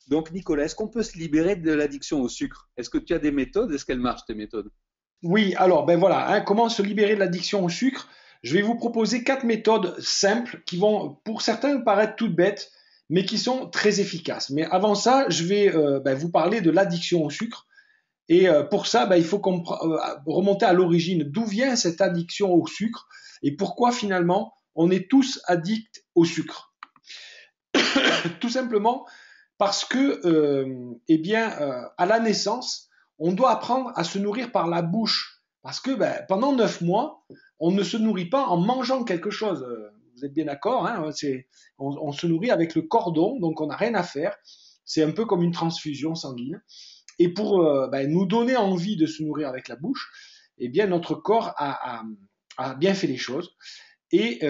Donc, Nicolas, est-ce qu'on peut se libérer de l'addiction au sucre? Est-ce que tu as des méthodes? Est-ce qu'elles marchent, tes méthodes? Oui, alors ben voilà, hein, comment se libérer de l'addiction au sucre? Je vais vous proposer 4 méthodes simples qui vont, pour certains, paraître toutes bêtes, mais qui sont très efficaces. Mais avant ça, je vais vous parler de l'addiction au sucre. Et pour ça, il faut remonter à l'origine. D'où vient cette addiction au sucre et pourquoi finalement on est tous addicts au sucre? Tout simplement parce que, à la naissance, on doit apprendre à se nourrir par la bouche. Parce que pendant 9 mois, on ne se nourrit pas en mangeant quelque chose. Vous êtes bien d'accord, hein, on se nourrit avec le cordon, donc on n'a rien à faire. C'est un peu comme une transfusion sanguine. Et pour nous donner envie de se nourrir avec la bouche, eh bien, notre corps a bien fait les choses. Et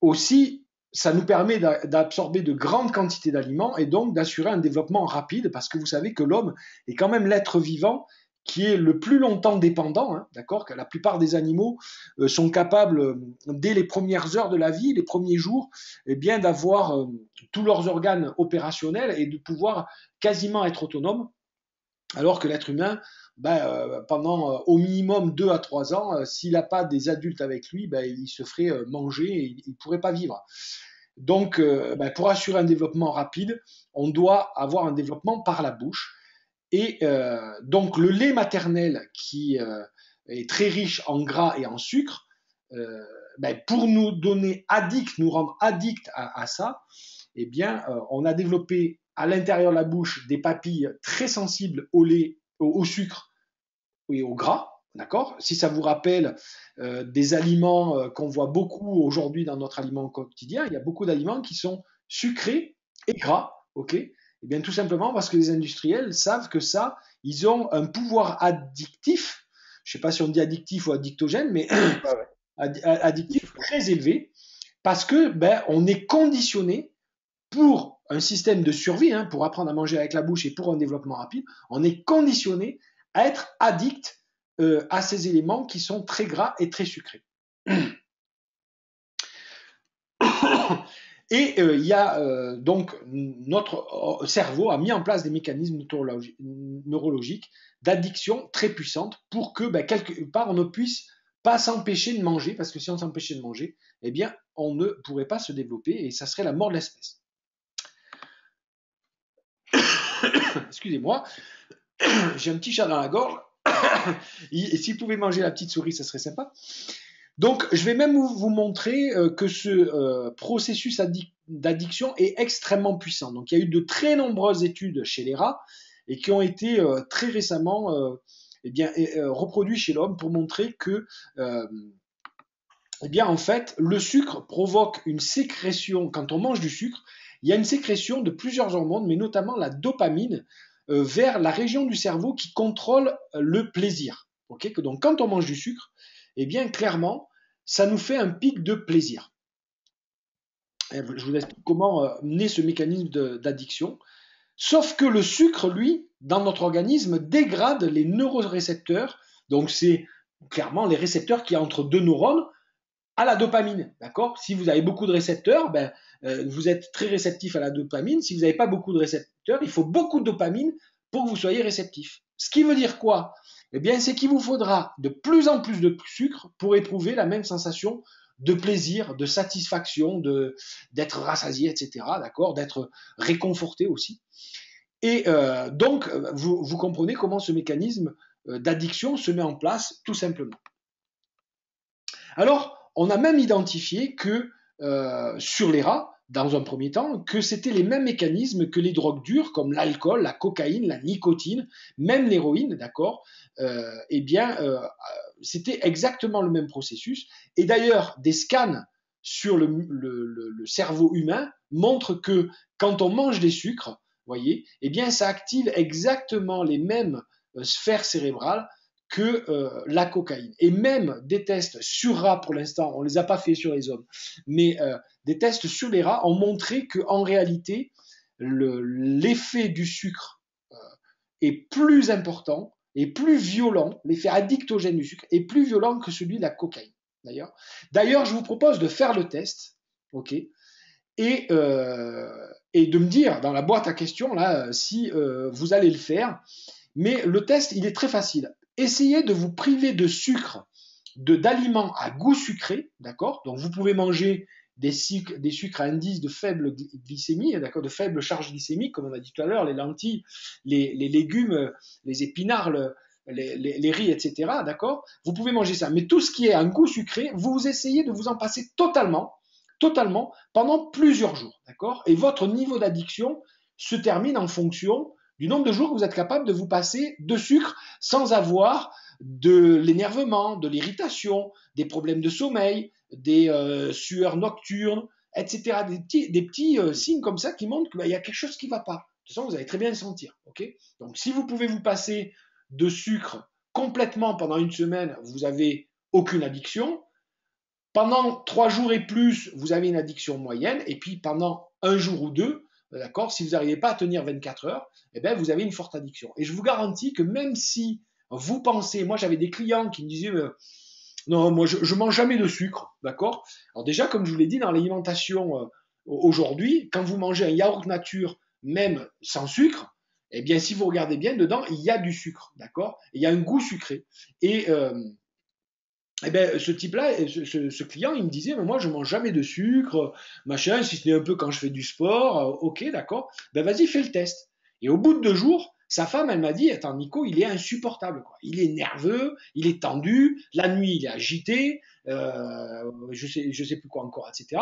aussi, ça nous permet d'absorber de grandes quantités d'aliments et donc d'assurer un développement rapide parce que vous savez que l'homme est quand même l'être vivant qui est le plus longtemps dépendant, hein, d'accord, que la plupart des animaux sont capables, dès les premières heures de la vie, les premiers jours, eh bien, d'avoir tous leurs organes opérationnels et de pouvoir quasiment être autonome, alors que l'être humain, pendant au minimum 2 à 3 ans, s'il n'a pas des adultes avec lui, il se ferait manger et il ne pourrait pas vivre. Donc, pour assurer un développement rapide, on doit avoir un développement par la bouche. Et donc, le lait maternel qui est très riche en gras et en sucre, pour nous donner addict, nous rendre addict à ça, eh bien, on a développé à l'intérieur de la bouche des papilles très sensibles au lait, au sucre et au gras. D'accord. Si ça vous rappelle des aliments qu'on voit beaucoup aujourd'hui dans notre aliment quotidien, il y a beaucoup d'aliments qui sont sucrés et gras. Ok. Eh bien, tout simplement parce que les industriels savent que ça, ils ont un pouvoir addictif. Je ne sais pas si on dit addictif ou addictogène, mais Ouais, ouais. addictif très élevé parce que on est conditionné pour un système de survie, hein, pour apprendre à manger avec la bouche et pour un développement rapide, on est conditionné à être addict à ces éléments qui sont très gras et très sucrés. Et il y a donc notre cerveau a mis en place des mécanismes neurologiques d'addiction très puissantes pour que quelque part on ne puisse pas s'empêcher de manger, parce que si on s'empêchait de manger, eh bien on ne pourrait pas se développer et ça serait la mort de l'espèce. Excusez-moi, j'ai un petit chat dans la gorge. Et s'il pouvait manger la petite souris, ça serait sympa. Donc, je vais même vous montrer que ce processus d'addiction est extrêmement puissant. Donc, il y a eu de très nombreuses études chez les rats et qui ont été très récemment reproduits chez l'homme pour montrer que, en fait, le sucre provoque une sécrétion. Quand on mange du sucre, il y a une sécrétion de plusieurs hormones, mais notamment la dopamine, vers la région du cerveau qui contrôle le plaisir. Okay, donc, quand on mange du sucre, eh bien, clairement, ça nous fait un pic de plaisir. Je vous explique comment naît ce mécanisme d'addiction. Sauf que le sucre, lui, dans notre organisme, dégrade les neurorécepteurs. Donc, c'est clairement les récepteurs qui entre deux neurones à la dopamine. D'accord. Si vous avez beaucoup de récepteurs, vous êtes très réceptif à la dopamine. Si vous n'avez pas beaucoup de récepteurs, il faut beaucoup de dopamine pour que vous soyez réceptif. Ce qui veut dire quoi? Eh bien, c'est qu'il vous faudra de plus en plus de sucre pour éprouver la même sensation de plaisir, de satisfaction, d'être rassasié, etc. D'accord, d'être réconforté aussi. Et donc, vous comprenez comment ce mécanisme d'addiction se met en place tout simplement. Alors, on a même identifié que sur les rats, dans un premier temps, que c'était les mêmes mécanismes que les drogues dures, comme l'alcool, la cocaïne, la nicotine, même l'héroïne, d'accord. C'était exactement le même processus. Et d'ailleurs, des scans sur le cerveau humain montrent que quand on mange des sucres, voyez, eh bien, ça active exactement les mêmes sphères cérébrales que la cocaïne. Et même des tests sur rats, pour l'instant, on ne les a pas fait sur les hommes, mais des tests sur les rats ont montré qu'en réalité, l'effet du sucre est plus important et plus violent, l'effet addictogène du sucre est plus violent que celui de la cocaïne. D'ailleurs, je vous propose de faire le test, ok, et et de me dire dans la boîte à questions là si vous allez le faire. Mais le test, il est très facile. Essayez de vous priver de sucre, d'aliments à goût sucré, d'accord? Donc vous pouvez manger des sucres à indice de faible glycémie, d'accord, de faible charge glycémique, comme on a dit tout à l'heure, les lentilles, les légumes, les épinards, les riz, etc. D'accord? Vous pouvez manger ça. Mais tout ce qui est un goût sucré, vous essayez de vous en passer totalement, pendant plusieurs jours. D'accord? Et votre niveau d'addiction se termine en fonction du nombre de jours que vous êtes capable de vous passer de sucre sans avoir de l'énervement, de l'irritation, des problèmes de sommeil, des sueurs nocturnes, etc. Des petits signes comme ça qui montrent qu'il y a quelque chose qui ne va pas. De toute façon, vous allez très bien le sentir. Okay? Donc, si vous pouvez vous passer de sucre complètement pendant une semaine, vous n'avez aucune addiction. Pendant 3 jours et plus, vous avez une addiction moyenne. Et puis, pendant un jour ou deux, d'accord, si vous n'arrivez pas à tenir 24 heures, eh bien, vous avez une forte addiction. Et je vous garantis que même si vous pensez, moi j'avais des clients qui me disaient non, moi je mange jamais de sucre, d'accord. Alors déjà, comme je vous l'ai dit, dans l'alimentation aujourd'hui, quand vous mangez un yaourt nature, même sans sucre, eh bien si vous regardez bien dedans, il y a du sucre, d'accord. Il y a un goût sucré. Et eh ben, ce type-là, ce client, il me disait, mais moi, je mange jamais de sucre, machin, si ce n'est un peu quand je fais du sport. Ok, d'accord. Ben, vas-y, fais le test. Et au bout de 2 jours, sa femme, elle m'a dit, attends, Nico, il est insupportable, quoi. Il est nerveux, il est tendu, la nuit, il est agité, je sais plus quoi encore, etc.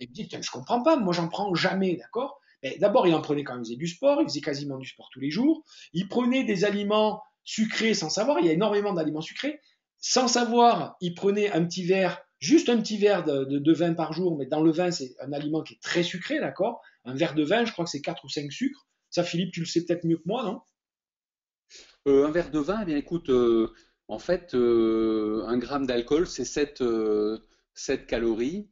Et il me dit, je comprends pas, moi, j'en prends jamais, d'accord? D'abord, il en prenait quand il faisait du sport, il faisait quasiment du sport tous les jours. Il prenait des aliments sucrés sans savoir, il y a énormément d'aliments sucrés. Sans savoir, il prenait un petit verre, juste un petit verre de vin par jour, mais dans le vin, c'est un aliment qui est très sucré, d'accord? Un verre de vin, je crois que c'est 4 ou 5 sucres. Ça, Philippe, tu le sais peut-être mieux que moi, non? Un verre de vin, eh bien écoute, en fait, 1 gramme d'alcool, c'est 7 calories.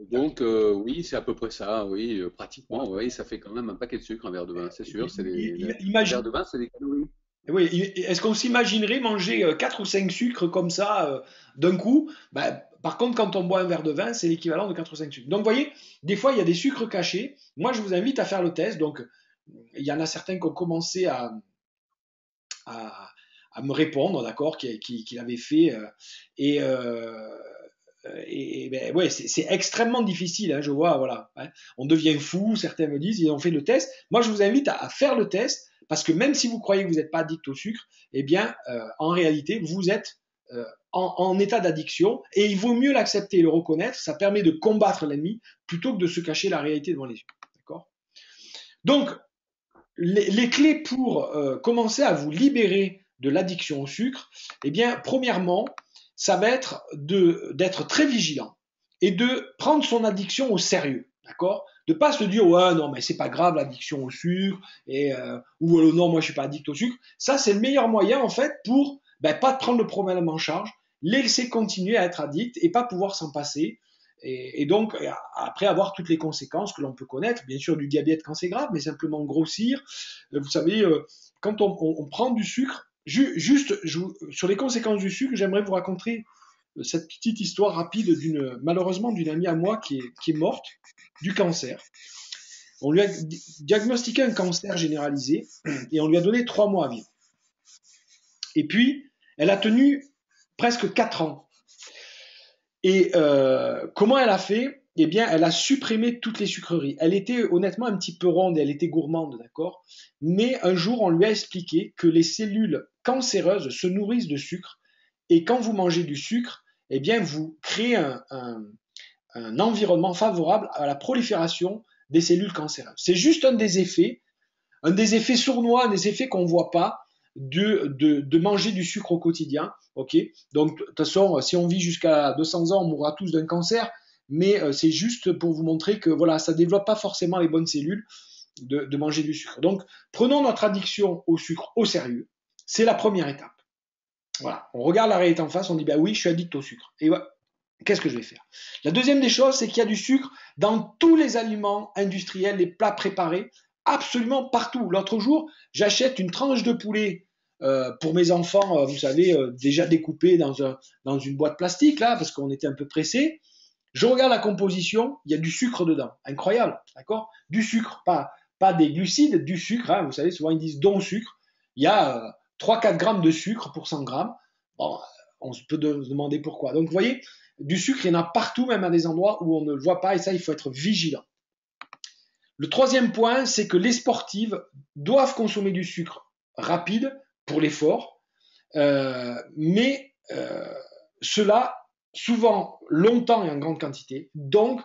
Donc, oui, c'est à peu près ça, oui, pratiquement, oui, ça fait quand même un paquet de sucre, un verre de vin, c'est sûr. Un verre Imagine, de vin, c'est des calories. oui, est-ce qu'on s'imaginerait manger 4 ou 5 sucres comme ça d'un coup? Ben, par contre, quand on boit un verre de vin, c'est l'équivalent de 4 ou 5 sucres. Donc, vous voyez, des fois, il y a des sucres cachés. Moi, je vous invite à faire le test. Donc, il y en a certains qui ont commencé à, à me répondre, d'accord, qui l'avaient fait. Et, euh, et ben, ouais, c'est extrêmement difficile, hein, je vois, voilà. Hein. On devient fou, certains me disent, ils ont fait le test. Moi, je vous invite à faire le test, parce que même si vous croyez que vous n'êtes pas addict au sucre, eh bien, en réalité, vous êtes en état d'addiction, et il vaut mieux l'accepter et le reconnaître, ça permet de combattre l'ennemi, plutôt que de se cacher la réalité devant les yeux. D'accord? Donc, les clés pour commencer à vous libérer de l'addiction au sucre, eh bien, premièrement, ça va être d'être très vigilant et de prendre son addiction au sérieux, d'accord? De pas se dire ouais non mais c'est pas grave l'addiction au sucre et ou non moi je suis pas addict au sucre. Ça c'est le meilleur moyen en fait pour pas prendre le problème en charge, laisser continuer à être addict et pas pouvoir s'en passer et donc, après avoir toutes les conséquences que l'on peut connaître, bien sûr du diabète quand c'est grave, mais simplement grossir. Vous savez, quand on prend du sucre, juste sur les conséquences du sucre, j'aimerais vous raconter cette petite histoire rapide malheureusement d'une amie à moi qui est morte du cancer. On lui a diagnostiqué un cancer généralisé et on lui a donné 3 mois à vivre. Et puis, elle a tenu presque 4 ans. Et comment elle a fait? Eh bien, elle a supprimé toutes les sucreries. Elle était honnêtement un petit peu ronde et elle était gourmande, d'accord? Mais un jour, on lui a expliqué que les cellules cancéreuses se nourrissent de sucre et quand vous mangez du sucre, eh bien, vous créez un environnement favorable à la prolifération des cellules cancéreuses. C'est juste un des effets sournois, un des effets qu'on ne voit pas de manger du sucre au quotidien. Okay, donc, de toute façon, si on vit jusqu'à 200 ans, on mourra tous d'un cancer, mais c'est juste pour vous montrer que voilà, ça ne développe pas forcément les bonnes cellules de manger du sucre. Donc, prenons notre addiction au sucre au sérieux. C'est la première étape. Voilà, on regarde la réalité en face, on dit bah oui, je suis addict au sucre. Et ouais, qu'est-ce que je vais faire? La deuxième des choses, c'est qu'il y a du sucre dans tous les aliments industriels, les plats préparés, absolument partout. L'autre jour, j'achète une tranche de poulet pour mes enfants, vous savez, déjà découpée dans une boîte plastique, là, parce qu'on était un peu pressé. Je regarde la composition, il y a du sucre dedans. Incroyable, d'accord? Du sucre, pas des glucides, du sucre. Hein, vous savez, souvent ils disent don sucre. Il y a 3-4 grammes de sucre pour 100 grammes. Bon, on peut se demander pourquoi. Donc vous voyez, du sucre, il y en a partout, même à des endroits où on ne le voit pas, et ça, il faut être vigilant. Le troisième point, c'est que les sportives doivent consommer du sucre rapide pour l'effort, mais cela souvent longtemps et en grande quantité. Donc,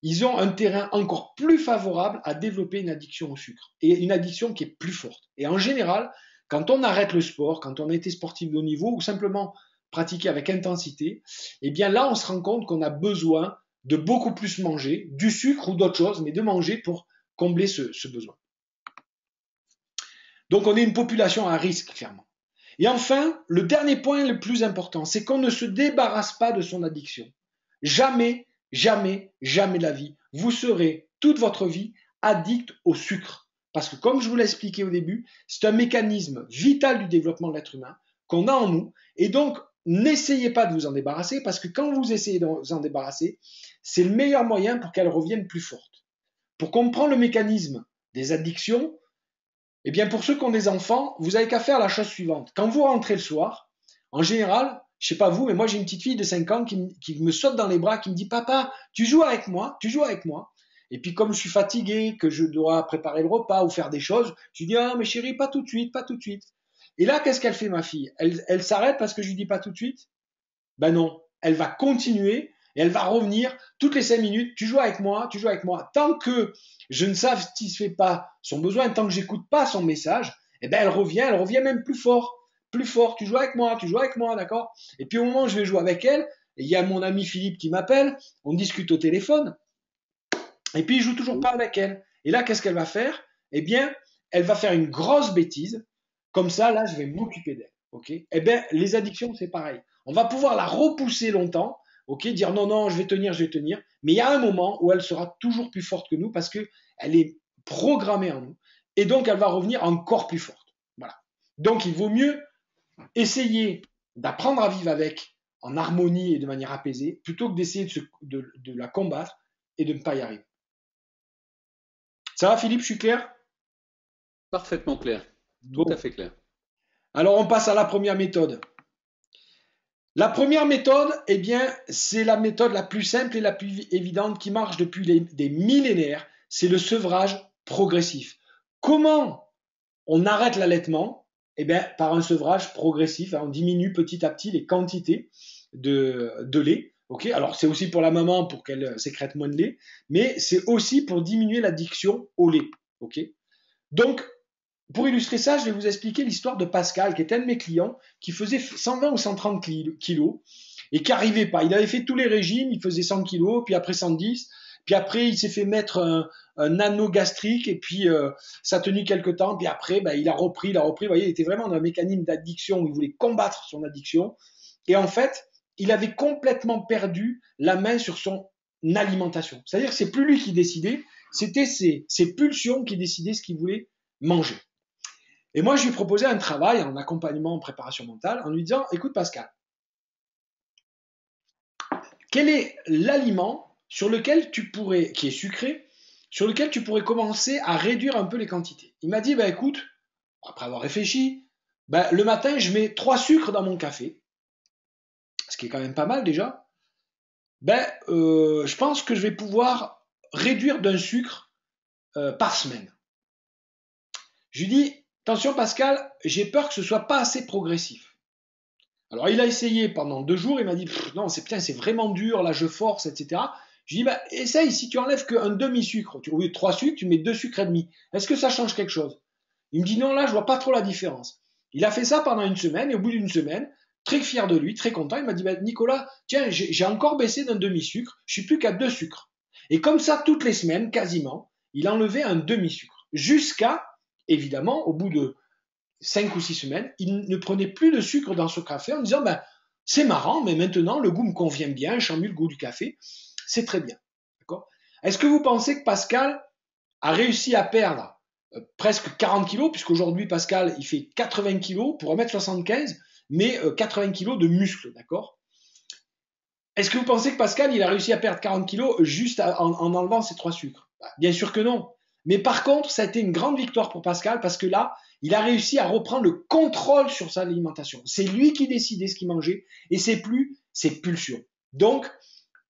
ils ont un terrain encore plus favorable à développer une addiction au sucre et une addiction qui est plus forte. Et en général, quand on arrête le sport, quand on a été sportif de haut niveau ou simplement pratiquer avec intensité, eh bien là, on se rend compte qu'on a besoin de beaucoup plus manger, du sucre ou d'autres choses, mais de manger pour combler ce besoin. Donc on est une population à risque, clairement. Et enfin, le dernier point le plus important, c'est qu'on ne se débarrasse pas de son addiction. Jamais, jamais, jamais de la vie, vous serez toute votre vie addict au sucre. Parce que comme je vous l'ai expliqué au début, c'est un mécanisme vital du développement de l'être humain qu'on a en nous. Et donc, n'essayez pas de vous en débarrasser parce que quand vous essayez de vous en débarrasser, c'est le meilleur moyen pour qu'elle revienne plus forte. Pour comprendre le mécanisme des addictions, eh bien, pour ceux qui ont des enfants, vous n'avez qu'à faire la chose suivante. Quand vous rentrez le soir, en général, je sais pas vous, mais moi j'ai une petite fille de 5 ans qui me saute dans les bras, qui me dit papa, tu joues avec moi, tu joues avec moi. Et puis comme je suis fatigué, que je dois préparer le repas ou faire des choses, je lui dis ah mais chérie, pas tout de suite, pas tout de suite. Et là, qu'est-ce qu'elle fait ma fille? Elle s'arrête parce que je lui dis pas tout de suite? Ben non, elle va continuer et elle va revenir toutes les 5 minutes. Tu joues avec moi, tu joues avec moi. Tant que je ne satisfais pas son besoin, tant que j'écoute pas son message, eh ben elle revient même plus fort. Plus fort, tu joues avec moi, d'accord? Et puis au moment où je vais jouer avec elle, il y a mon ami Philippe qui m'appelle, on discute au téléphone, et puis il joue toujours pas avec elle. Et là, qu'est-ce qu'elle va faire? Eh bien, elle va faire une grosse bêtise. Comme ça, là, je vais m'occuper d'elle. Ok? Eh bien, les addictions, c'est pareil. On va pouvoir la repousser longtemps, ok? Dire non, non, je vais tenir, je vais tenir. Mais il y a un moment où elle sera toujours plus forte que nous parce que elle est programmée en nous. Et donc, elle va revenir encore plus forte. Voilà. Donc, il vaut mieux essayer d'apprendre à vivre avec en harmonie et de manière apaisée plutôt que d'essayer de la combattre et de ne pas y arriver. Ça va, Philippe, je suis clair? Parfaitement clair, tout à Bon. fait clair. Alors, on passe à la première méthode. La première méthode, eh bien, c'est la méthode la plus simple et la plus évidente qui marche depuis des millénaires. C'est le sevrage progressif. Comment on arrête l'allaitement? Eh bien, par un sevrage progressif. On diminue petit à petit les quantités de lait. Okay, alors, c'est aussi pour la maman pour qu'elle sécrète moins de lait, mais c'est aussi pour diminuer l'addiction au lait. Okay, donc, pour illustrer ça, je vais vous expliquer l'histoire de Pascal, qui était un de mes clients, qui faisait 120 ou 130 kilos et qui n'arrivait pas. Il avait fait tous les régimes, il faisait 100 kilos, puis après 110, puis après il s'est fait mettre un anneau gastrique, et puis ça a tenu quelques temps, puis après il a repris. Vous voyez, il était vraiment dans un mécanisme d'addiction où il voulait combattre son addiction. Et en fait, il avait complètement perdu la main sur son alimentation. C'est-à-dire que c'est plus lui qui décidait, c'était ses pulsions qui décidaient ce qu'il voulait manger. Et moi, je lui proposais un travail en accompagnement, en préparation mentale, en lui disant, écoute Pascal, quel est l'aliment sur lequel tu pourrais, qui est sucré, sur lequel tu pourrais commencer à réduire un peu les quantités? Il m'a dit, écoute, après avoir réfléchi, le matin, je mets 3 sucres dans mon café, ce qui est quand même pas mal déjà. Je pense que je vais pouvoir réduire d'un sucre par semaine. Je lui dis, attention Pascal, j'ai peur que ce soit pas assez progressif. Alors il a essayé pendant 2 jours, il m'a dit non, c'est vraiment dur, là je force, etc. Je lui dis essaye, si tu enlèves qu'un demi-sucre, au lieu de 3 sucres, tu mets 2 sucres et demi. Est-ce que ça change quelque chose? Il me dit non, là je vois pas trop la différence. Il a fait ça pendant une semaine, et au bout d'une semaine, très fier de lui, très content, il m'a dit Nicolas, tiens, j'ai encore baissé d'un demi-sucre, je suis plus qu'à 2 sucres. Et comme ça, toutes les semaines, quasiment, il enlevait un demi-sucre. Jusqu'à, évidemment, au bout de 5 ou 6 semaines, il ne prenait plus de sucre dans ce café en disant c'est marrant, mais maintenant le goût me convient bien, j'ai envie le goût du café, c'est très bien. D'accord? Est-ce que vous pensez que Pascal a réussi à perdre presque 40 kilos, puisqu'aujourd'hui Pascal il fait 80 kilos pour 1m75, mais 80 kilos de muscles, d'accord? Est-ce que vous pensez que Pascal, il a réussi à perdre 40 kilos juste en enlevant ces 3 sucres? Bien sûr que non. Mais par contre, ça a été une grande victoire pour Pascal parce que là, il a réussi à reprendre le contrôle sur sa alimentation. C'est lui qui décidait ce qu'il mangeait et c'est plus ses pulsions. Donc,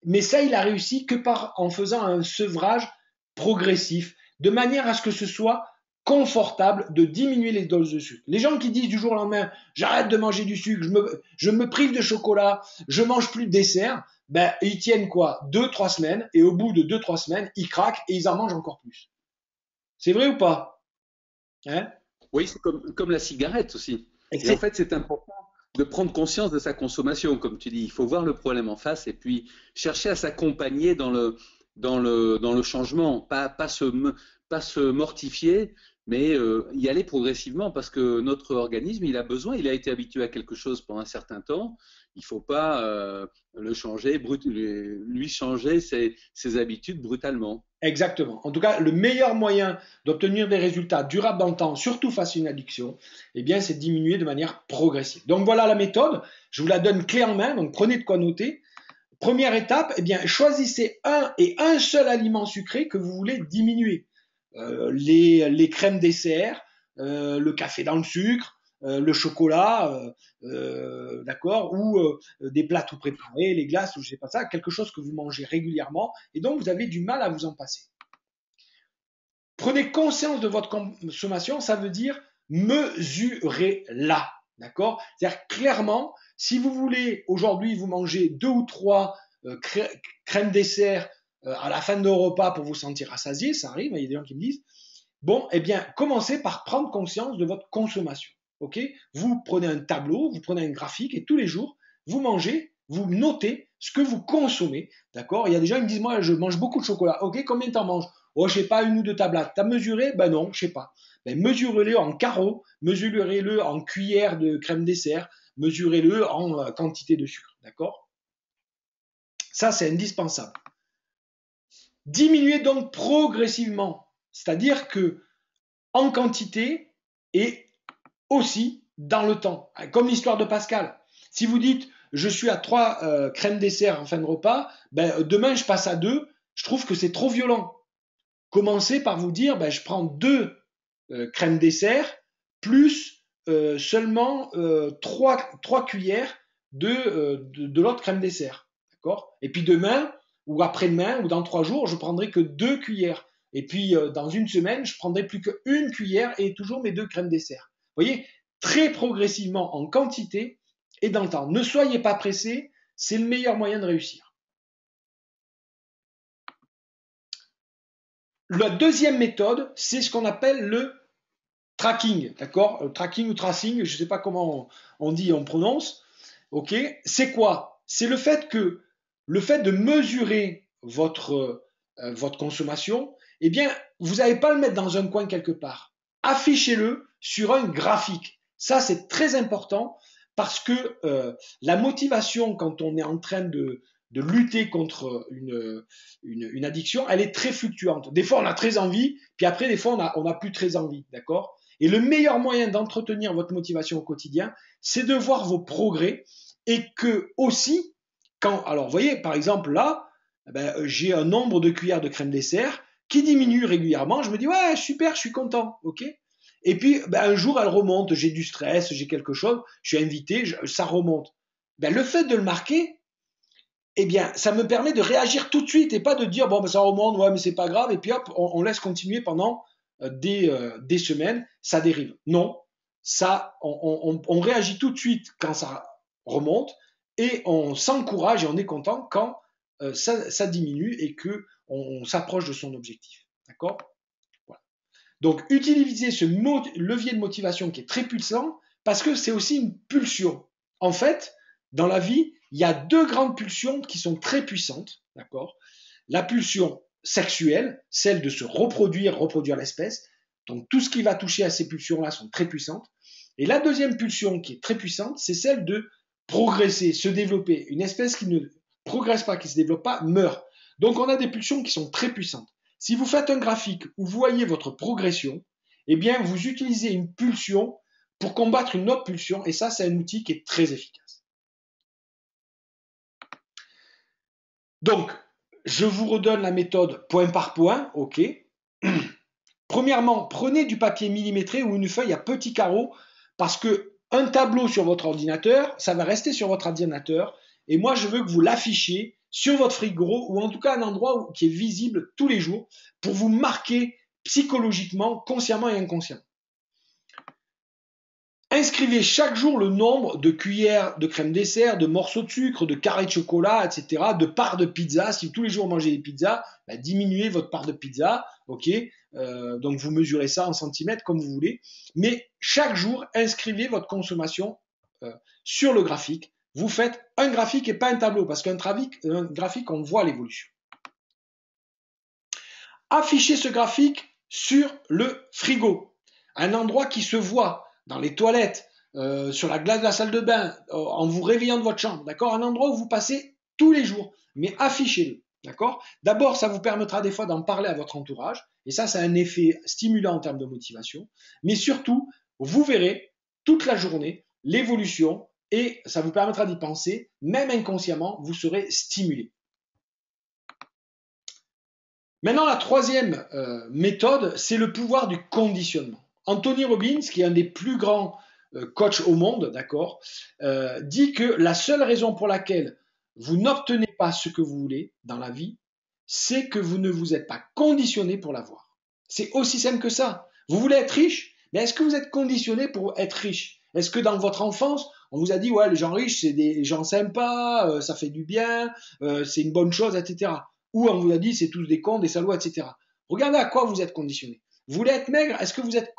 mais ça, il a réussi que en faisant un sevrage progressif, de manière à ce que ce soit confortable de diminuer les doses de sucre. Les gens qui disent du jour au lendemain, j'arrête de manger du sucre, je me prive de chocolat, je mange plus de dessert, ben, ils tiennent quoi? 2-3 semaines, et au bout de 2-3 semaines, ils craquent et ils en mangent encore plus. C'est vrai ou pas? Hein? Oui, c'est comme la cigarette aussi. Et Et en fait, c'est important de prendre conscience de sa consommation, comme tu dis. Il faut voir le problème en face et puis chercher à s'accompagner dans le changement, pas se mortifier, mais y aller progressivement parce que notre organisme, il a besoin, il a été habitué à quelque chose pendant un certain temps. Il ne faut pas le changer, lui changer ses habitudes brutalement. Exactement. En tout cas, le meilleur moyen d'obtenir des résultats durables dans le temps, surtout face à une addiction, eh bien, c'est de diminuer de manière progressive. Donc voilà la méthode. Je vous la donne clé en main. Donc prenez de quoi noter. Première étape, eh bien, choisissez un et un seul aliment sucré que vous voulez diminuer. Les crèmes dessert, le café dans le sucre, le chocolat, d'accord, ou des plats tout préparés, les glaces, ou je sais pas ça, quelque chose que vous mangez régulièrement et donc vous avez du mal à vous en passer. Prenez conscience de votre consommation, ça veut dire mesurez-la, d'accord? C'est-à-dire clairement, si vous voulez aujourd'hui vous manger 2 ou 3 crèmes dessert à la fin de repas pour vous sentir rassasié, ça arrive, il y a des gens qui me disent, bon, eh bien, commencez par prendre conscience de votre consommation. Ok? Vous prenez un tableau, vous prenez un graphique et tous les jours, vous mangez, vous notez ce que vous consommez. D'accord? Il y a des gens qui me disent, moi, je mange beaucoup de chocolat. Ok, combien t'en manges? Oh, je sais pas, 1 ou 2 tablettes. T'as mesuré? Ben non, je sais pas. Ben, mesurez-le en carreaux, mesurez-le en cuillères de crème dessert, mesurez-le en quantité de sucre. D'accord? Ça, c'est indispensable. Diminuez donc progressivement. C'est-à-dire que en quantité et aussi dans le temps. Comme l'histoire de Pascal. Si vous dites je suis à 3 crèmes dessert en fin de repas, ben, demain je passe à 2, je trouve que c'est trop violent. Commencez par vous dire ben, je prends 2 crèmes dessert plus seulement 3 cuillères de l'autre crème dessert. D'accord? Et puis demain, ou après-demain, ou dans 3 jours, je prendrai que 2 cuillères. Et puis dans une semaine, je prendrai plus qu'une cuillère et toujours mes 2 crèmes dessert. Vous voyez, très progressivement en quantité et dans le temps. Ne soyez pas pressés, c'est le meilleur moyen de réussir. La deuxième méthode, c'est ce qu'on appelle le tracking, d'accord? Tracking ou tracing, je ne sais pas comment on dit, on prononce. Ok? C'est quoi? C'est le fait de mesurer votre consommation, eh bien, vous n'allez pas le mettre dans un coin quelque part. Affichez-le sur un graphique. Ça, c'est très important parce que la motivation, quand on est en train de lutter contre une addiction, elle est très fluctuante. Des fois, on a très envie, puis après, des fois, on n'a plus très envie, d'accord? Et le meilleur moyen d'entretenir votre motivation au quotidien, c'est de voir vos progrès et que aussi, alors vous voyez, par exemple là, ben, j'ai un nombre de cuillères de crème dessert qui diminue régulièrement. Je me dis ouais super, je suis content, ok. Et puis ben, un jour elle remonte, j'ai du stress, j'ai quelque chose, je suis invité, ça remonte. Ben, le fait de le marquer, eh bien, ça me permet de réagir tout de suite et pas de dire bon ben, ça remonte, ouais mais c'est pas grave et puis hop, on laisse continuer pendant des semaines, ça dérive. Non, ça, on réagit tout de suite quand ça remonte et on s'encourage et on est content quand ça diminue et que on s'approche de son objectif. D'accord? Voilà. Donc, utilisez ce levier de motivation qui est très puissant parce que c'est aussi une pulsion. En fait, dans la vie, il y a 2 grandes pulsions qui sont très puissantes. D'accord? La pulsion sexuelle, celle de se reproduire l'espèce. Donc tout ce qui va toucher à ces pulsions-là sont très puissantes. Et la deuxième pulsion qui est très puissante, c'est celle de progresser, se développer. Une espèce qui ne progresse pas, qui ne se développe pas, meurt. Donc on a des pulsions qui sont très puissantes. Si vous faites un graphique où vous voyez votre progression, eh bien vous utilisez une pulsion pour combattre une autre pulsion, et ça c'est un outil qui est très efficace. Donc, je vous redonne la méthode point par point, ok. Premièrement, prenez du papier millimétré ou une feuille à petits carreaux parce que un tableau sur votre ordinateur, ça va rester sur votre ordinateur et moi je veux que vous l'affichiez sur votre frigo ou en tout cas un endroit qui est visible tous les jours pour vous marquer psychologiquement, consciemment et inconsciemment. Inscrivez chaque jour le nombre de cuillères de crème dessert, de morceaux de sucre, de carrés de chocolat, etc., de parts de pizza. Si tous les jours vous mangez des pizzas, bah, diminuez votre part de pizza, ok. Donc vous mesurez ça en centimètres comme vous voulez. Mais chaque jour, inscrivez votre consommation sur le graphique. Vous faites un graphique et pas un tableau, parce qu'un graphique, on voit l'évolution. Affichez ce graphique sur le frigo, un endroit qui se voit, dans les toilettes, sur la glace de la salle de bain, en vous réveillant de votre chambre, d'accord? Un endroit où vous passez tous les jours, mais affichez-le, d'accord? D'abord, ça vous permettra des fois d'en parler à votre entourage, et ça a un effet stimulant en termes de motivation, mais surtout, vous verrez toute la journée l'évolution, et ça vous permettra d'y penser, même inconsciemment, vous serez stimulé. Maintenant, la troisième méthode, c'est le pouvoir du conditionnement. Anthony Robbins, qui est un des plus grands coachs au monde, d'accord, dit que la seule raison pour laquelle vous n'obtenez pas ce que vous voulez dans la vie, c'est que vous ne vous êtes pas conditionné pour l'avoir. C'est aussi simple que ça. Vous voulez être riche, mais est-ce que vous êtes conditionné pour être riche? Est-ce que dans votre enfance, on vous a dit, ouais, les gens riches, c'est des gens sympas, ça fait du bien, c'est une bonne chose, etc. Ou on vous a dit, c'est tous des cons, des salauds, etc. Regardez à quoi vous êtes conditionné. Vous voulez être maigre, est-ce que vous êtes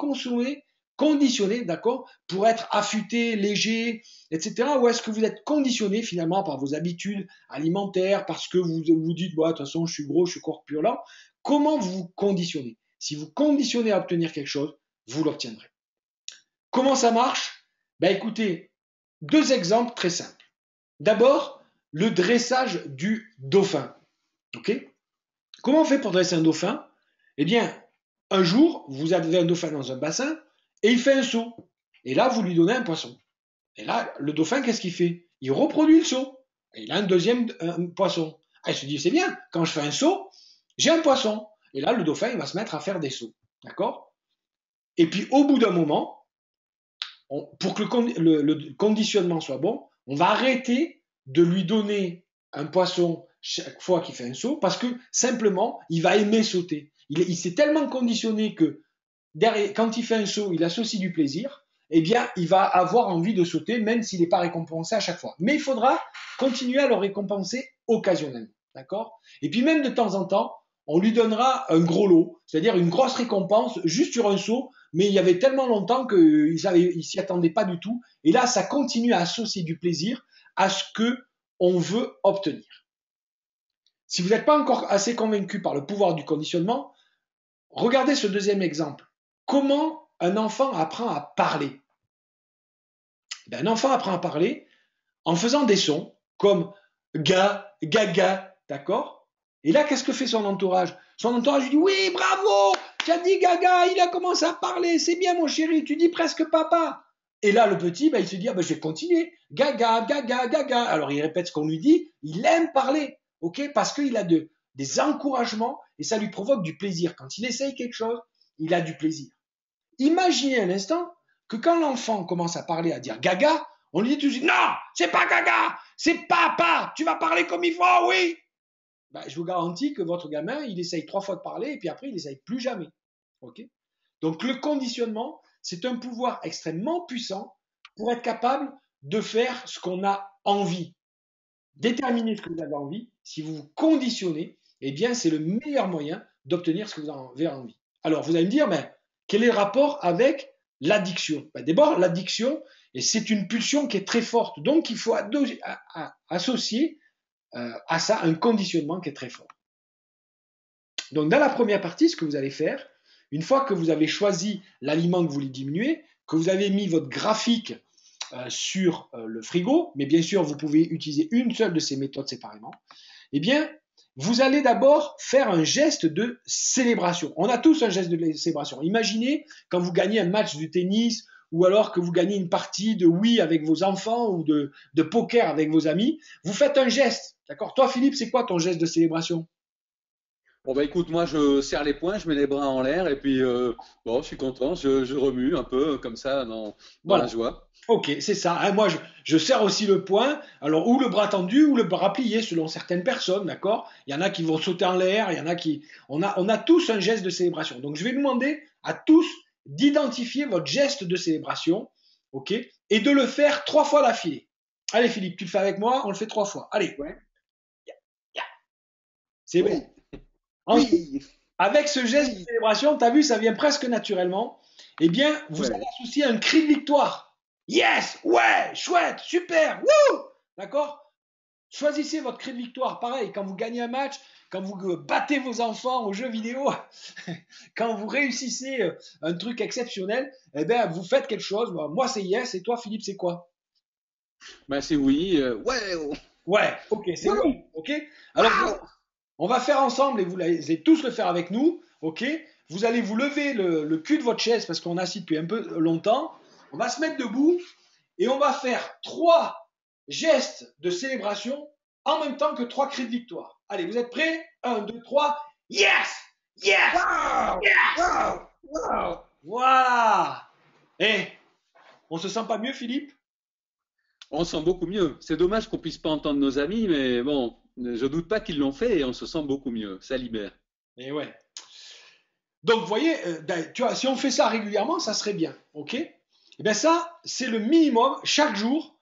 conditionné, d'accord, pour être affûté, léger, etc. Ou est-ce que vous êtes conditionné finalement par vos habitudes alimentaires, parce que vous vous dites, bah, de toute façon, je suis gros, je suis corpulent. Comment vous vous conditionnez? Si vous conditionnez à obtenir quelque chose, vous l'obtiendrez. Comment ça marche? Ben écoutez, deux exemples très simples. D'abord, le dressage du dauphin. Ok? Comment on fait pour dresser un dauphin? Eh bien, un jour, vous avez un dauphin dans un bassin et il fait un saut. Et là, vous lui donnez un poisson. Et là, le dauphin, qu'est-ce qu'il fait? Il reproduit le saut. Et il a un deuxième poisson. Ah, il se dit, c'est bien, quand je fais un saut, j'ai un poisson. Et là, le dauphin, il va se mettre à faire des sauts. D'accord? Et puis, au bout d'un moment, pour que le conditionnement soit bon, on va arrêter de lui donner un poisson chaque fois qu'il fait un saut, parce que simplement, il va aimer sauter. Il s'est tellement conditionné que derrière, quand il fait un saut, il associe du plaisir, eh bien, il va avoir envie de sauter, même s'il n'est pas récompensé à chaque fois. Mais il faudra continuer à le récompenser occasionnellement. D'accord? Et puis même de temps en temps, on lui donnera un gros lot, c'est-à-dire une grosse récompense juste sur un saut, mais il y avait tellement longtemps qu'il ne s'y attendait pas du tout. Et là, ça continue à associer du plaisir à ce qu'on veut obtenir. Si vous n'êtes pas encore assez convaincu par le pouvoir du conditionnement, regardez ce deuxième exemple. Comment un enfant apprend à parler? Un enfant apprend à parler en faisant des sons comme ga, gaga, d'accord? Et là, qu'est-ce que fait son entourage? Son entourage lui dit, oui, bravo, tu as dit gaga, il a commencé à parler, c'est bien mon chéri, tu dis presque papa. Et là, le petit, il se dit, je vais continuer, gaga, gaga, gaga. Alors il répète ce qu'on lui dit, il aime parler, ok? Parce qu'il a des encouragements et ça lui provoque du plaisir. Quand il essaye quelque chose, il a du plaisir. Imaginez un instant que quand l'enfant commence à parler, à dire gaga, on lui dit tout de suite, non, c'est pas gaga, c'est papa, tu vas parler comme il faut, oui. Je vous garantis que votre gamin, il essaye 3 fois de parler et puis après, il n'essaye plus jamais. Okay? Donc le conditionnement, c'est un pouvoir extrêmement puissant pour être capable de faire ce qu'on a envie. Déterminer ce que vous avez envie, si vous vous conditionnez, eh bien, c'est le meilleur moyen d'obtenir ce que vous avez envie. Alors, vous allez me dire, mais quel est le rapport avec l'addiction? D'abord, l'addiction, c'est une pulsion qui est très forte. Donc, il faut associer à ça un conditionnement qui est très fort. Donc, dans la première partie, ce que vous allez faire, une fois que vous avez choisi l'aliment que vous voulez diminuer, que vous avez mis votre graphique sur le frigo, mais bien sûr, vous pouvez utiliser une seule de ces méthodes séparément, eh bien, vous allez d'abord faire un geste de célébration. On a tous un geste de célébration. Imaginez quand vous gagnez un match de tennis ou alors que vous gagnez une partie de Wii avec vos enfants ou de poker avec vos amis, vous faites un geste. D'accord? Toi, Philippe, c'est quoi ton geste de célébration? Bon bah écoute, moi je serre les poings, je mets les bras en l'air et puis bon, je suis content, je remue un peu comme ça dans la Voilà. joie. Ok, c'est ça. Hein, moi, je serre aussi le poing, alors ou le bras tendu ou le bras plié selon certaines personnes, d'accord? Il y en a qui vont sauter en l'air, il y en a qui... on a tous un geste de célébration. Donc, je vais demander à tous d'identifier votre geste de célébration, ok? Et de le faire 3 fois d'affilée. Allez, Philippe, tu le fais avec moi, on le fait 3 fois. Allez, Ouais. c'est bon. Oui, Ensuite, oui, avec ce geste de oui. célébration, tu as vu, ça vient presque naturellement. Eh bien, vous allez Ouais. associer un cri de victoire. Yes, ouais, chouette, super, wouh! D'accord? Choisissez votre cri de victoire. Pareil, quand vous gagnez un match, quand vous battez vos enfants aux jeux vidéo, quand vous réussissez un truc exceptionnel, eh bien, vous faites quelque chose. Moi, c'est yes. Et toi, Philippe, c'est quoi? Bah c'est oui, ouais, oh, Ouais, ok, c'est waouh, ouais, ok. Alors, waouh. on va faire ensemble et vous allez tous le faire avec nous, ok? Vous allez vous lever le cul de votre chaise parce qu'on est assis depuis un peu longtemps. On va se mettre debout et on va faire 3 gestes de célébration en même temps que 3 cris de victoire. Allez, vous êtes prêts? Un, 2, 3. Yes! Yes! Waouh! Yes! Waouh! Waouh! Voilà! Eh, on se sent pas mieux, Philippe? On se sent beaucoup mieux. C'est dommage qu'on puisse pas entendre nos amis, mais bon, je doute pas qu'ils l'ont fait et on se sent beaucoup mieux. Ça libère. Eh ouais. Donc, vous voyez, tu vois, si on fait ça régulièrement, ça serait bien, ok? Eh bien, ça, c'est le minimum chaque jour.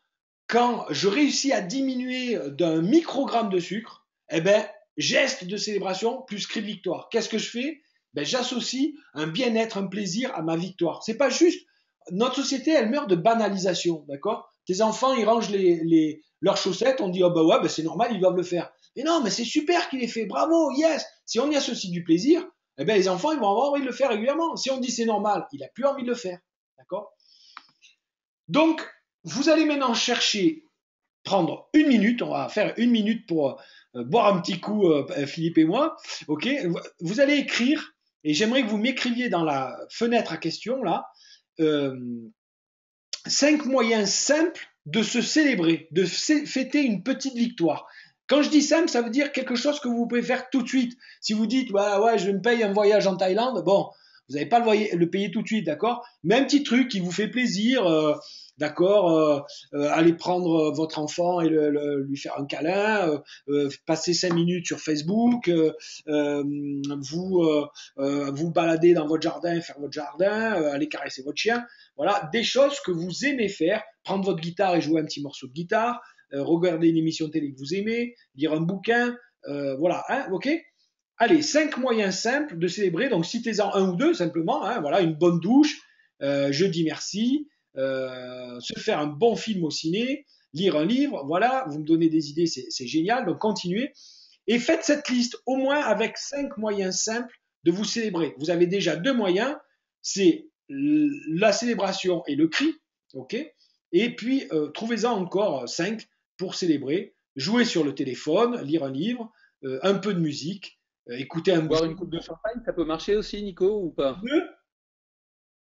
Quand je réussis à diminuer d'un microgramme de sucre, eh ben, geste de célébration plus cri de victoire. Qu'est-ce que je fais? Ben, j'associe un bien-être, un plaisir à ma victoire. C'est pas juste. Notre société, elle meurt de banalisation, d'accord? Tes enfants, ils rangent leurs chaussettes, on dit, oh bah ouais, ben c'est normal, ils doivent le faire. Mais non, mais c'est super qu'il ait fait, bravo, yes! Si on y associe du plaisir, eh ben, les enfants, ils vont avoir envie de le faire régulièrement. Si on dit c'est normal, il n'a plus envie de le faire, d'accord? Donc, vous allez maintenant chercher prendre 1 minute, on va faire 1 minute pour boire un petit coup, Philippe et moi. Ok, vous allez écrire, et j'aimerais que vous m'écriviez dans la fenêtre à questions là, euh, 5 moyens simples de se célébrer, de fêter une petite victoire. Quand je dis simple, ça veut dire quelque chose que vous pouvez faire tout de suite. Si vous dites, ouais, ouais, je me paye un voyage en Thaïlande, bon, vous n'allez pas le payer tout de suite, d'accord? Mais un petit truc qui vous fait plaisir, d'accord? Aller prendre votre enfant et lui faire un câlin, passer 5 minutes sur Facebook, vous balader dans votre jardin, faire votre jardin, aller caresser votre chien. Voilà, des choses que vous aimez faire, prendre votre guitare et jouer un petit morceau de guitare, regarder une émission télé que vous aimez, lire un bouquin, voilà, hein, ok? Allez, 5 moyens simples de célébrer, donc citez-en un ou deux simplement, hein, voilà, une bonne douche, je dis merci, se faire un bon film au ciné, lire un livre, voilà, vous me donnez des idées, c'est génial, donc continuez. Et faites cette liste au moins avec 5 moyens simples de vous célébrer. Vous avez déjà 2 moyens, c'est la célébration et le cri, ok? Et puis trouvez-en encore 5 pour célébrer. Jouer sur le téléphone, lire un livre, un peu de musique, écouter un Boire une coupe de champagne, ça peut marcher aussi, Nico, ou pas? jeu.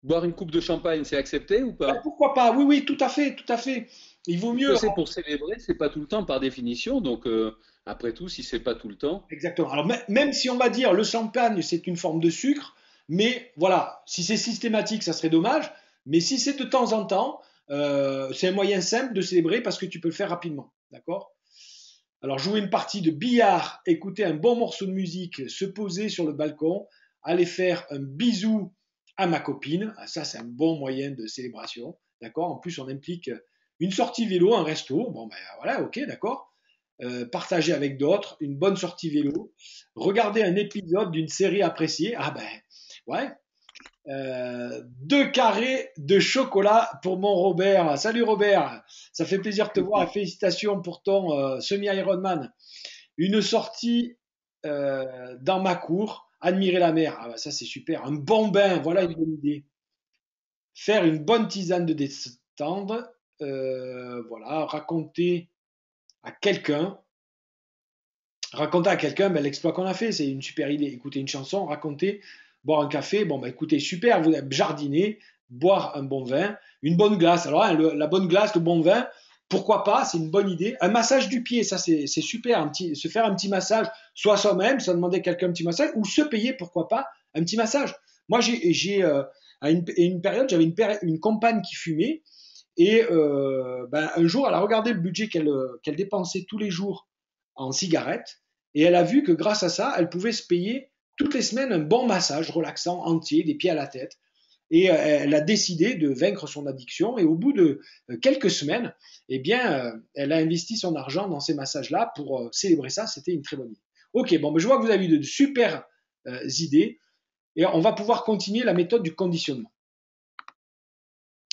Boire une coupe de champagne, c'est accepté ou Ben, pas? pourquoi pas? Oui, oui, tout à fait, tout à fait. Il vaut Parce que mieux. c'est pour célébrer, c'est pas tout le temps par définition, donc après tout, si c'est pas tout le temps. Exactement. Alors, même si on va dire le champagne, c'est une forme de sucre, mais voilà, si c'est systématique, ça serait dommage. Mais si c'est de temps en temps, c'est un moyen simple de célébrer parce que tu peux le faire rapidement. D'accord? Alors, jouer une partie de billard, écouter un bon morceau de musique, se poser sur le balcon, aller faire un bisou à ma copine. Ah, ça, c'est un bon moyen de célébration. D'accord? En plus, on implique une sortie vélo, un resto. Bon, ben voilà, ok, d'accord. Partager avec d'autres, une bonne sortie vélo, regarder un épisode d'une série appréciée. Ah ben, ouais. 2 carrés de chocolat pour mon Robert. Salut Robert, ça fait plaisir de te voir et félicitations pour ton semi-Ironman. Une sortie dans ma cour, admirer la mer. Ah ben, ça c'est super. Un bon bain, voilà une bonne idée. Faire une bonne tisane de détente. Voilà, à quelqu'un raconter à quelqu'un ben, l'exploit qu'on a fait, c'est une super idée. Écouter une chanson, raconter, boire un café, bon, ben, écoutez, super, vous avez jardiné, boire un bon vin, une bonne glace. Alors, hein, la bonne glace, le bon vin, pourquoi pas, c'est une bonne idée. Un massage du pied, ça c'est super, se faire un petit massage, soit soi-même, ça demander à quelqu'un un petit massage, ou se payer, pourquoi pas, un petit massage. Moi, à une période, j'avais une compagne qui fumait, et un jour, elle a regardé le budget qu'elle dépensait tous les jours en cigarettes, et elle a vu que grâce à ça, elle pouvait se payer toutes les semaines un bon massage relaxant entier, des pieds à la tête. Et elle a décidé de vaincre son addiction. Et au bout de quelques semaines, eh bien, elle a investi son argent dans ces massages-là pour célébrer ça. C'était une très bonne idée. Ok, bon, je vois que vous avez de super idées. Et on va pouvoir continuer la méthode du conditionnement.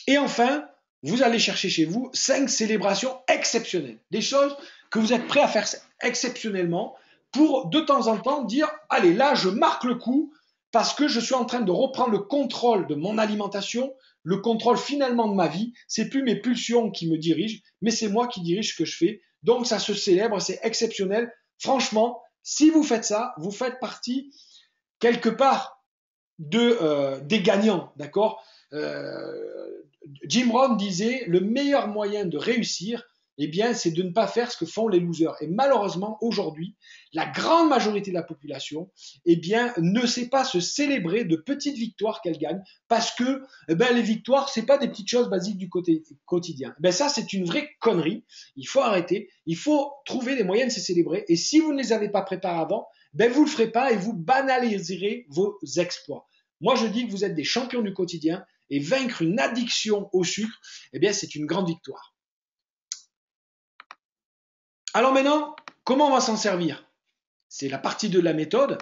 Et enfin, vous allez chercher chez vous 5 célébrations exceptionnelles. Des choses que vous êtes prêt à faire exceptionnellement pour de temps en temps dire, allez, là, je marque le coup parce que je suis en train de reprendre le contrôle de mon alimentation, le contrôle finalement de ma vie. C'est plus mes pulsions qui me dirigent, mais c'est moi qui dirige ce que je fais. Donc ça se célèbre, c'est exceptionnel. Franchement, si vous faites ça, vous faites partie quelque part des gagnants, d'accord. Jim Rohn disait le meilleur moyen de réussir, eh bien, c'est de ne pas faire ce que font les losers. Et malheureusement, aujourd'hui, la grande majorité de la population, eh bien, ne sait pas se célébrer de petites victoires qu'elle gagne, parce que, les victoires, c'est pas des petites choses basiques du quotidien. Ça, c'est une vraie connerie. Il faut arrêter. Il faut trouver des moyens de se célébrer. Et si vous ne les avez pas préparés avant, vous le ferez pas et vous banaliserez vos exploits. Moi, je dis que vous êtes des champions du quotidien et vaincre une addiction au sucre, eh bien, c'est une grande victoire. Alors maintenant, comment on va s'en servir? C'est la partie de la méthode.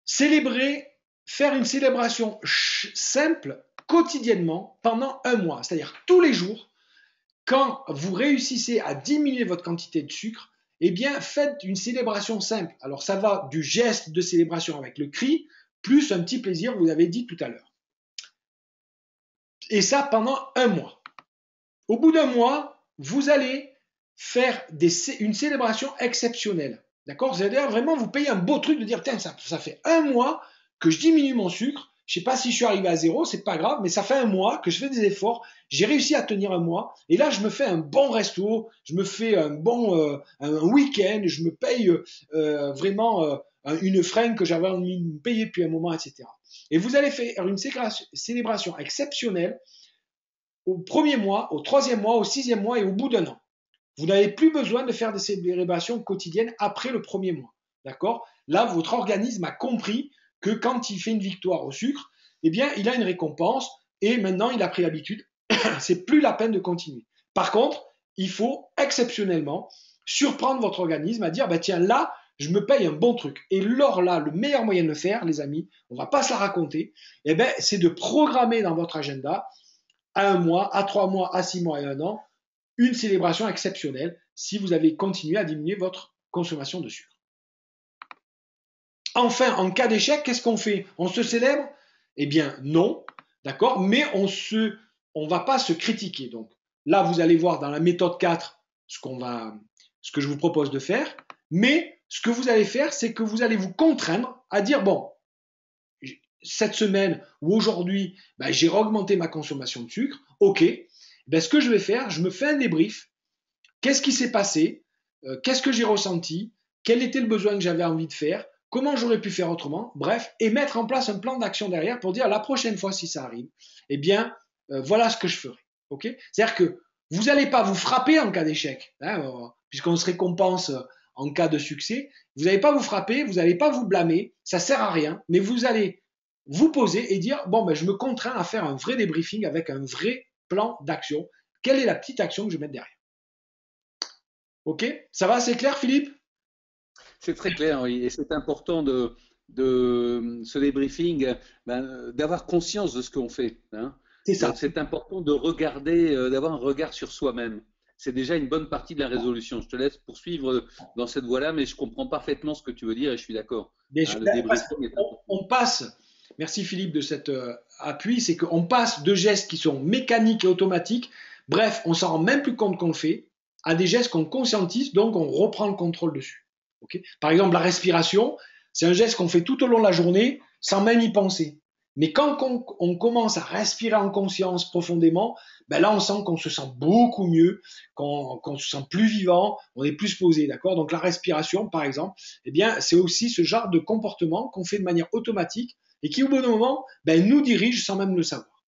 Célébrer, faire une célébration simple quotidiennement pendant un mois, c'est-à-dire tous les jours, quand vous réussissez à diminuer votre quantité de sucre, eh bien, faites une célébration simple. Alors, ça va du geste de célébration avec le cri, plus un petit plaisir, vous l'avez dit tout à l'heure. Et ça pendant un mois. Au bout d'un mois, vous allez faire une célébration exceptionnelle. D'accord? C'est-à-dire vraiment vous payez un beau truc de dire, tiens, ça fait un mois que je diminue mon sucre. Je ne sais pas si je suis arrivé à zéro, c'est pas grave, mais ça fait un mois que je fais des efforts. J'ai réussi à tenir un mois. Et là, je me fais un bon resto, je me fais un bon un week-end, je me paye vraiment une fringue que j'avais envie de me payer depuis un moment, etc. Et vous allez faire une célébration exceptionnelle au premier mois, au troisième mois, au sixième mois et au bout d'un an. Vous n'avez plus besoin de faire des célébrations quotidiennes après le premier mois. D'accord? Là, votre organisme a compris que quand il fait une victoire au sucre, eh bien, il a une récompense et maintenant, il a pris l'habitude. C'est plus la peine de continuer. Par contre, il faut exceptionnellement surprendre votre organisme à dire, tiens, là, je me paye un bon truc. Et lors là, le meilleur moyen de le faire, les amis, on ne va pas se la raconter, c'est de programmer dans votre agenda à un mois, à 3 mois, à 6 mois et un an, une célébration exceptionnelle si vous avez continué à diminuer votre consommation de sucre. Enfin, en cas d'échec, qu'est-ce qu'on fait? On se célèbre? Eh bien, non, d'accord, mais on ne va pas se critiquer. Donc là, vous allez voir dans la méthode 4 ce que je vous propose de faire, mais ce que vous allez faire, c'est que vous allez vous contraindre à dire, bon, cette semaine ou aujourd'hui, j'ai augmenté ma consommation de sucre, ok, ce que je vais faire, je me fais un débrief. Qu'est-ce qui s'est passé? Qu'est-ce que j'ai ressenti? Quel était le besoin que j'avais envie de faire? Comment j'aurais pu faire autrement? Bref, et mettre en place un plan d'action derrière pour dire la prochaine fois si ça arrive, voilà ce que je ferai. Okay? C'est-à-dire que vous n'allez pas vous frapper en cas d'échec, puisqu'on se récompense en cas de succès. Vous n'allez pas vous frapper, vous n'allez pas vous blâmer, ça ne sert à rien, mais vous allez vous poser et dire, je me contrains à faire un vrai débriefing avec un vrai plan d'action. Quelle est la petite action que je vais mettre derrière? Ok? Ça va, c'est clair, Philippe? C'est très clair, oui. Et c'est important de ce débriefing, d'avoir conscience de ce qu'on fait. Hein. C'est ça. Donc c'est important de regarder, d'avoir un regard sur soi-même. C'est déjà une bonne partie de la résolution. Je te laisse poursuivre dans cette voie-là, mais je comprends parfaitement ce que tu veux dire et je suis d'accord. Le débriefing est important. On passe, merci Philippe de cet appui, c'est qu'on passe de gestes qui sont mécaniques et automatiques, bref, on s'en rend même plus compte qu'on le fait, à des gestes qu'on conscientise, donc on reprend le contrôle dessus. Okay? Par exemple, la respiration, c'est un geste qu'on fait tout au long de la journée sans même y penser. Mais quand on commence à respirer en conscience profondément, ben là, on sent qu'on se sent beaucoup mieux, qu'on se sent plus vivant, on est plus posé, d'accord? Donc la respiration, par exemple, eh bien, c'est aussi ce genre de comportement qu'on fait de manière automatique et qui, au bon moment, ben, nous dirige sans même le savoir.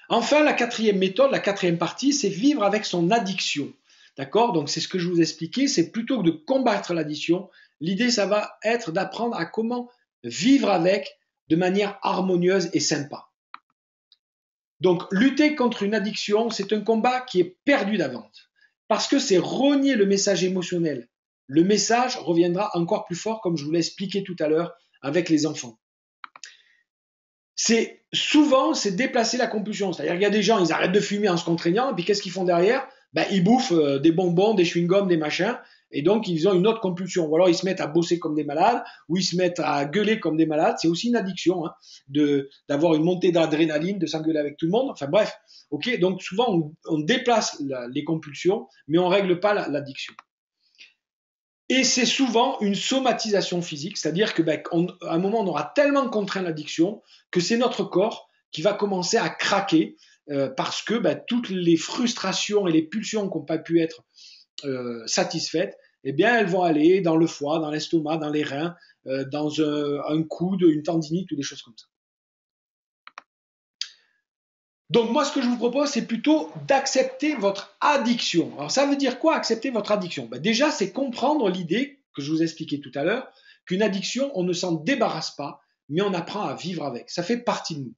Enfin, la quatrième méthode, la quatrième partie, c'est vivre avec son addiction. D'accord? Donc, c'est ce que je vous expliquais, c'est plutôt que de combattre l'addiction, l'idée, ça va être d'apprendre à comment vivre avec de manière harmonieuse et sympa. Donc, lutter contre une addiction, c'est un combat qui est perdu d'avance. Parce que c'est renier le message émotionnel. Le message reviendra encore plus fort, comme je vous l'ai expliqué tout à l'heure, avec les enfants. C'est déplacer la compulsion. C'est-à-dire qu'il y a des gens, ils arrêtent de fumer en se contraignant, et puis qu'est-ce qu'ils font derrière? Ben, ils bouffent des bonbons, des chewing-gums, des machins, et donc ils ont une autre compulsion. Ou alors ils se mettent à bosser comme des malades, ou ils se mettent à gueuler comme des malades. C'est aussi une addiction, hein, d'avoir une montée d'adrénaline, de s'engueuler avec tout le monde. Enfin bref, ok. Donc souvent on déplace les compulsions, mais on règle pas l'addiction. Et c'est souvent une somatisation physique, c'est-à-dire que à un moment on aura tellement contraint l'addiction que c'est notre corps qui va commencer à craquer parce que toutes les frustrations et les pulsions qui n'ont pas pu être satisfaites, eh bien elles vont aller dans le foie, dans l'estomac, dans les reins, dans un coude, une tendinite ou des choses comme ça. Donc moi, ce que je vous propose, c'est plutôt d'accepter votre addiction. Alors ça veut dire quoi, accepter votre addiction? Déjà, c'est comprendre l'idée que je vous ai expliquée tout à l'heure, qu'une addiction, on ne s'en débarrasse pas, mais on apprend à vivre avec. Ça fait partie de nous.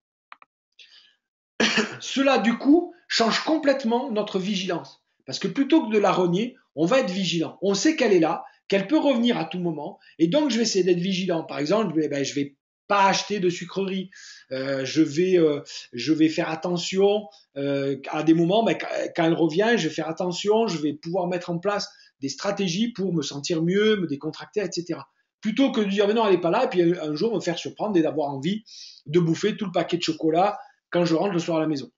Cela, du coup, change complètement notre vigilance. Parce que plutôt que de la renier, on va être vigilant. On sait qu'elle est là, qu'elle peut revenir à tout moment, et donc je vais essayer d'être vigilant. Par exemple, je vais pas acheter de sucreries. Je vais faire attention à des moments, quand elle revient, je vais faire attention, je vais pouvoir mettre en place des stratégies pour me sentir mieux, me décontracter, etc. Plutôt que de dire mais non, elle n'est pas là, et puis un jour me faire surprendre et d'avoir envie de bouffer tout le paquet de chocolat quand je rentre le soir à la maison.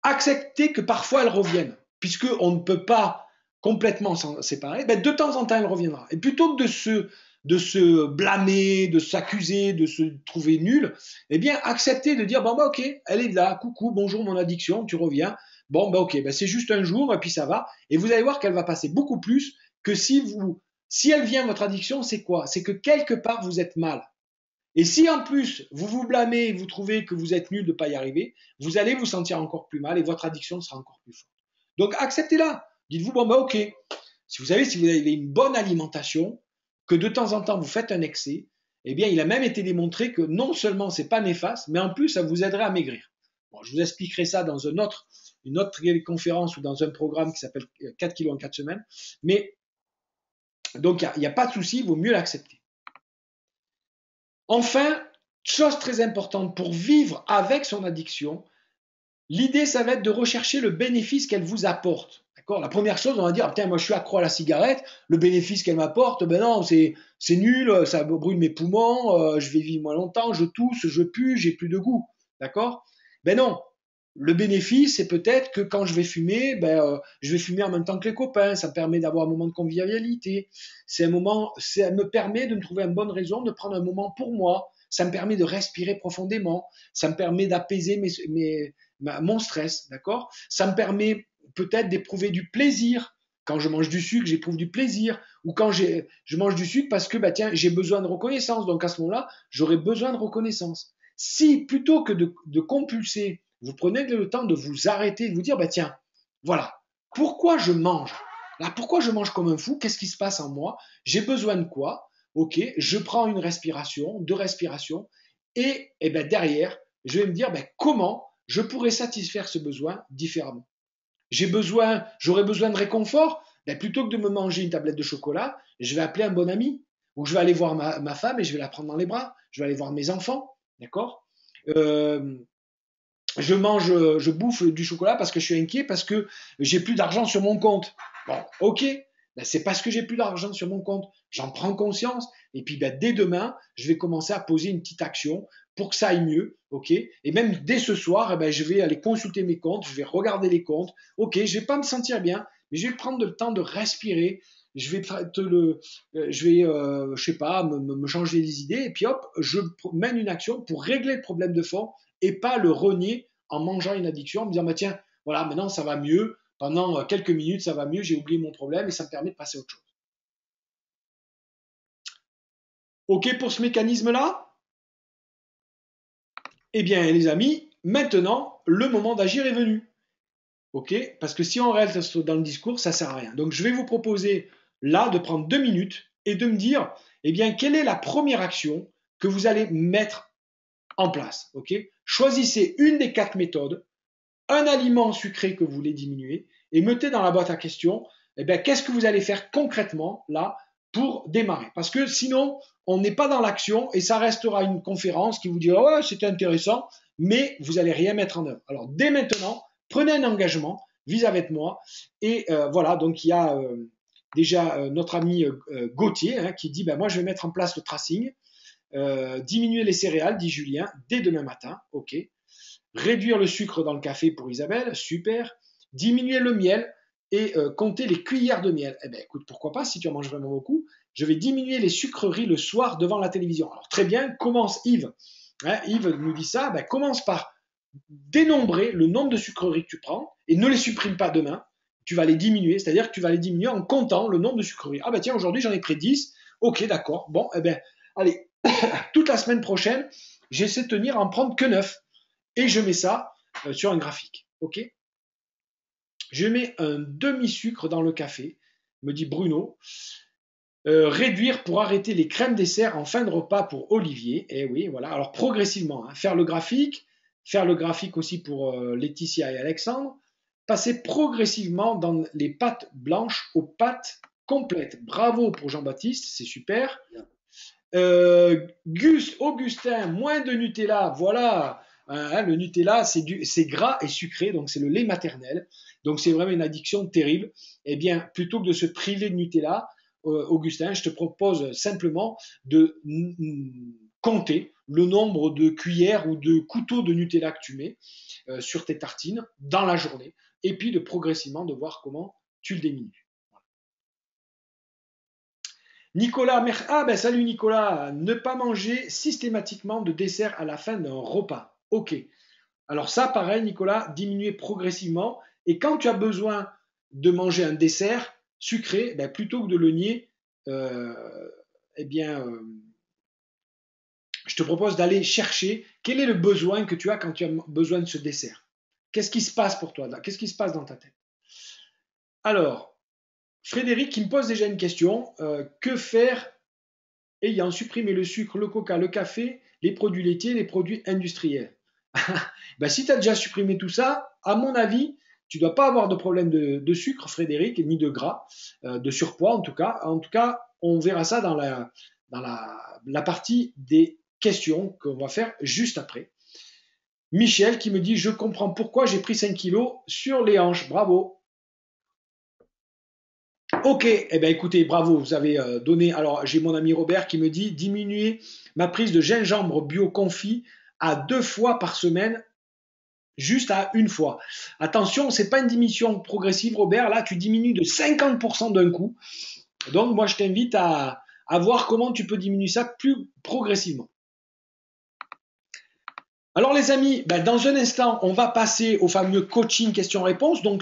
Accepter que parfois elle revienne, puisqu'on ne peut pas complètement s'en séparer, de temps en temps elle reviendra. Et plutôt que de se blâmer, de s'accuser, de se trouver nul, eh bien accepter de dire ok, elle est là, coucou, bonjour mon addiction, tu reviens. Ok, c'est juste un jour et puis ça va. Et vous allez voir qu'elle va passer beaucoup plus que si elle vient votre addiction, c'est quoi? C'est que quelque part vous êtes mal. Et si en plus vous vous blâmez et vous trouvez que vous êtes nul de ne pas y arriver, vous allez vous sentir encore plus mal et votre addiction sera encore plus forte. Donc acceptez-la. Dites-vous ok. Si vous avez une bonne alimentation, que de temps en temps vous faites un excès, eh bien il a même été démontré que non seulement c'est pas néfaste, mais en plus ça vous aiderait à maigrir. Bon, je vous expliquerai ça dans une autre conférence ou dans un programme qui s'appelle 4 kilos en 4 semaines. Mais donc il n'y a pas de souci, il vaut mieux l'accepter. Enfin, chose très importante pour vivre avec son addiction, l'idée, ça va être de rechercher le bénéfice qu'elle vous apporte. D'accord? La première chose, on va dire, moi je suis accro à la cigarette, le bénéfice qu'elle m'apporte, non, c'est nul, ça brûle mes poumons, je vais vivre moins longtemps, je tousse, je pue, j'ai plus de goût. D'accord? Non. Le bénéfice, c'est peut-être que quand je vais fumer, je vais fumer en même temps que les copains. Ça me permet d'avoir un moment de convivialité. Ça me permet de me trouver une bonne raison de prendre un moment pour moi. Ça me permet de respirer profondément. Ça me permet d'apaiser mon stress, d'accord? Ça me permet peut-être d'éprouver du plaisir. Quand je mange du sucre, j'éprouve du plaisir. Ou quand je mange du sucre parce que j'ai besoin de reconnaissance. Donc à ce moment-là, j'aurai besoin de reconnaissance. Si plutôt que de compulser, vous prenez le temps de vous arrêter et de vous dire, voilà, pourquoi je mange? Là, pourquoi je mange comme un fou? Qu'est-ce qui se passe en moi? J'ai besoin de quoi? Ok, je prends une respiration, deux respirations, et derrière, je vais me dire comment je pourrais satisfaire ce besoin différemment. J'aurais besoin de réconfort, plutôt que de me manger une tablette de chocolat, je vais appeler un bon ami, ou je vais aller voir ma femme et je vais la prendre dans les bras, je vais aller voir mes enfants, d'accord? Je bouffe du chocolat parce que je suis inquiet, parce que j'ai plus d'argent sur mon compte. Bon, ok, c'est parce que j'ai plus d'argent sur mon compte. J'en prends conscience, et puis dès demain, je vais commencer à poser une petite action pour que ça aille mieux, ok? Et même dès ce soir, je vais aller consulter mes comptes, je vais regarder les comptes, ok, je vais pas me sentir bien, mais je vais prendre le temps de respirer, je sais pas, me changer les idées, et puis hop, je mène une action pour régler le problème de fond et pas le renier en mangeant une addiction, en me disant, bah, tiens, voilà, maintenant ça va mieux, pendant quelques minutes ça va mieux, j'ai oublié mon problème et ça me permet de passer à autre chose. OK pour ce mécanisme-là? Eh bien, les amis, maintenant, le moment d'agir est venu. OK? Parce que si on reste dans le discours, ça ne sert à rien. Donc, je vais vous proposer là de prendre 2 minutes et de me dire, eh bien, quelle est la première action que vous allez mettre en place? OK? Choisissez une des 4 méthodes, un aliment sucré que vous voulez diminuer et mettez dans la boîte à questions, eh bien, qu'est-ce que vous allez faire concrètement là pour démarrer? Parce que sinon, on n'est pas dans l'action et ça restera une conférence qui vous dira, ouais, c'était intéressant, mais vous n'allez rien mettre en œuvre. Alors, dès maintenant, prenez un engagement vis-à-vis de moi. Et voilà, donc il y a déjà notre ami Gauthier hein, qui dit, ben, moi je vais mettre en place le tracing, diminuer les céréales, dit Julien, dès demain matin, ok. Réduire le sucre dans le café pour Isabelle, super. Diminuer le miel et compter les cuillères de miel. Eh bien écoute, pourquoi pas, si tu en manges vraiment beaucoup, je vais diminuer les sucreries le soir devant la télévision. Alors très bien, commence Yves. Hein, Yves nous dit ça, ben, commence par dénombrer le nombre de sucreries que tu prends et ne les supprime pas demain. Tu vas les diminuer, c'est-à-dire que tu vas les diminuer en comptant le nombre de sucreries. Ah ben tiens, aujourd'hui j'en ai pris 10. Ok, d'accord. Bon, eh bien, allez, toute la semaine prochaine, j'essaie de tenir à en prendre que 9. Et je mets ça sur un graphique. Ok? Je mets un demi-sucre dans le café, me dit Bruno. Réduire pour arrêter les crèmes dessert en fin de repas pour Olivier. Et oui, voilà. Alors progressivement, hein, faire le graphique aussi pour Laetitia et Alexandre. Passer progressivement dans les pâtes blanches aux pâtes complètes. Bravo pour Jean-Baptiste, c'est super. Augustin, moins de Nutella, voilà. Hein, le Nutella, c'est gras et sucré, donc c'est le lait maternel. Donc c'est vraiment une addiction terrible. Eh bien, plutôt que de se priver de Nutella, Augustin, je te propose simplement de compter le nombre de cuillères ou de couteaux de Nutella que tu mets sur tes tartines dans la journée, et puis de progressivement de voir comment tu le diminues. Nicolas, ah ben salut Nicolas, ne pas manger systématiquement de dessert à la fin d'un repas. Ok. Alors ça, pareil Nicolas, diminuer progressivement. Et quand tu as besoin de manger un dessert sucré, ben, plutôt que de le nier, eh bien, je te propose d'aller chercher quel est le besoin que tu as quand tu as besoin de ce dessert. Qu'est-ce qui se passe pour toi? Qu'est-ce qui se passe dans ta tête? Alors, Frédéric qui me pose déjà une question. Que faire ayant supprimé le sucre, le coca, le café, les produits laitiers, les produits industriels? Ben, si tu as déjà supprimé tout ça, à mon avis, tu ne dois pas avoir de problème de sucre, Frédéric, ni de gras, de surpoids en tout cas. En tout cas, on verra ça dans la partie des questions qu'on va faire juste après. Michel qui me dit, je comprends pourquoi j'ai pris 5 kilos sur les hanches. Bravo. Ok, eh bien écoutez, bravo, vous avez donné. Alors j'ai mon ami Robert qui me dit diminuer ma prise de gingembre bio confit à 2 fois par semaine, juste à 1 fois. Attention, c'est pas une diminution progressive, Robert. Là, tu diminues de 50% d'un coup. Donc moi, je t'invite à voir comment tu peux diminuer ça plus progressivement. Alors les amis, ben, dans un instant, on va passer au fameux coaching question-réponse. Donc